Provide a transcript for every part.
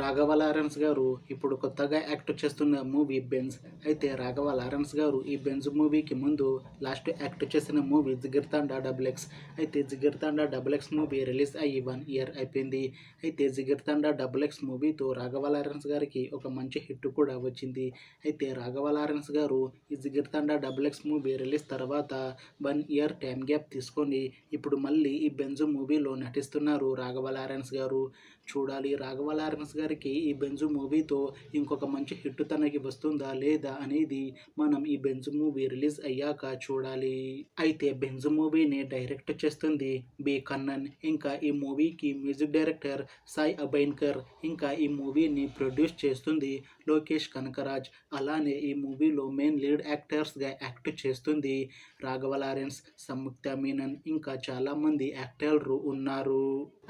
Raghava Lawrence గారు ఇప్పుడు కొత్తగా యాక్ట్ చేస్తున్న మూవీ బెంజ్. అయితే రాఘవ లారెన్స్ గారు ఈ బెంజ్ మూవీకి ముందు లాస్ట్ యాక్ట్ చేసిన మూవీ జిగిర్తాండా డబుల్ ఎక్స్. అయితే జిగిర్తాండా డబుల్ ఎక్స్ మూవీ రిలీజ్ అయ్యి 1 ఇయర్ అయిపోయింది. అయితే జిగిర్తాండా డబుల్ ఎక్స్ మూవీతో రాఘవ లారెన్స్ గారికి ఒక మంచి హిట్ కూడా వచ్చింది. అయితే రాఘవ లారెన్స్ గారు ఈ జిగిర్తాండా డబుల్ ఎక్స్ మూవీ రిలీజ్ తర్వాత 1 ఇయర్ టైం గ్యాప్ తీసుకొని ఇప్పుడు మళ్ళీ ఈ బెంజ్ మూవీలో నటిస్తున్నారు రాఘవ లారెన్స్ గారు. చూడాలి రాఘవ లారెన్స్ గారికి ఈ బెంజ్ మూవీతో ఇంకొక మంచి హిట్ తనకి వస్తుందా లేదా అనేది మనం ఈ బెంజ్ మూవీ రిలీజ్ అయ్యాక చూడాలి. అయితే బెంజ్ మూవీని డైరెక్ట్ చేస్తుంది బి కన్నన్. ఇంకా ఈ మూవీకి మ్యూజిక్ డైరెక్టర్ సాయి అభైన్కర్. ఇంకా ఈ మూవీని ప్రొడ్యూస్ చేస్తుంది లోకేష్ కనకరాజ్. అలానే ఈ మూవీలో మెయిన్ లీడ్ యాక్టర్స్గా యాక్ట్ చేస్తుంది రాఘవ లారెన్స్, సంయుక్త మీనన్, ఇంకా చాలామంది యాక్టర్లు ఉన్నారు.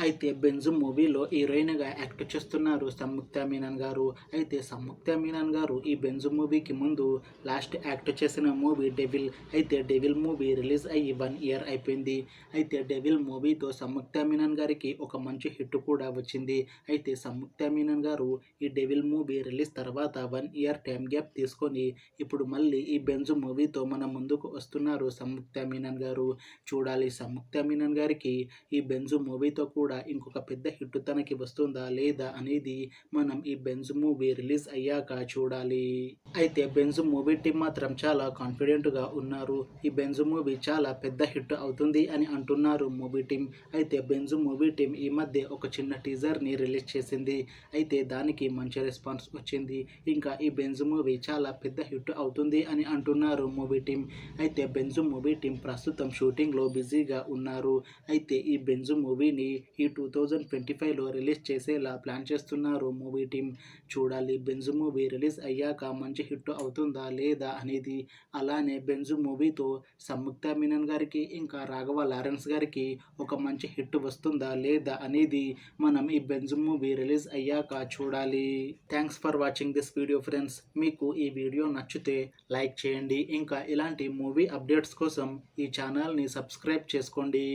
అయితే బెంజ్ మూవీలో హీరోయిన్గా యాక్ట్ చేస్తున్నారు సంయుక్త మీనన్ గారు. అయితే సంయుక్త మీనన్ గారు ఈ బెంజ్ మూవీకి ముందు లాస్ట్ యాక్ట్ చేసిన మూవీ డెవిల్. అయితే డెవిల్ మూవీ రిలీజ్ అయ్యి 1 ఇయర్ అయిపోయింది. అయితే డెవిల్ మూవీతో సంయుక్త మీనన్ గారికి ఒక మంచి హిట్ కూడా వచ్చింది. అయితే సంయుక్త మీనన్ గారు ఈ డెవిల్ మూవీ రిలీజ్ తర్వాత 1 ఇయర్ టైం గ్యాప్ తీసుకొని ఇప్పుడు మళ్ళీ ఈ బెంజ్ మూవీతో మన ముందుకు వస్తున్నారు సంయుక్త మీనన్ గారు. చూడాలి సంయుక్త మీనన్ గారికి ఈ బెంజ్ మూవీతో కూడా ఇంకొక పెద్ద హిట్ తనకి వస్తుందా లేదా అనేది మనం ఈ బెంజ్ మూవీ రిలీజ్ అయ్యాక చూడాలి. అయితే బెంజ్ మూవీ టీం మాత్రం చాలా కాన్ఫిడెంట్గా ఉన్నారు. ఈ బెంజ్ మూవీ చాలా పెద్ద హిట్ అవుతుంది అని అంటున్నారు మూవీ టీం. అయితే బెంజ్ మూవీ టీం ఈ మధ్య ఒక చిన్న టీజర్ని రిలీజ్ చేసింది. అయితే దానికి మంచి రెస్పాన్స్ వచ్చింది. ఇంకా ఈ బెంజ్ మూవీ చాలా పెద్ద హిట్ అవుతుంది అని అంటున్నారు మూవీ టీం. అయితే బెంజ్ మూవీ టీం ప్రస్తుతం షూటింగ్లో బిజీగా ఉన్నారు. అయితే ఈ బెంజ్ మూవీని ఈ 2025లో రిలీజ్ చేసేలా ప్లాన్ చేస్తున్నారు మూవీ టీం. చూడాలి బెంజ్ మూవీ రిలీజ్ అయ్యాక మంచి హిట్ అవుతుందా లేదా అనేది. అలానే బెంజ్ మూవీతో సంయుక్త మీనన్ గారికి ఇంకా రాఘవ లారెన్స్ గారికి ఒక మంచి హిట్ వస్తుందా లేదా అనేది మనం ఈ బెంజ్ మూవీ రిలీజ్ అయ్యాక చూడాలి. Thanks for watching this video friends. మీకు ఈ వీడియో నచ్చితే లైక్ చేయండి. ఇంకా ఇలాంటి మూవీ అప్డేట్స్ కోసం ఈ ఛానల్ని సబ్స్క్రైబ్ చేసుకోండి.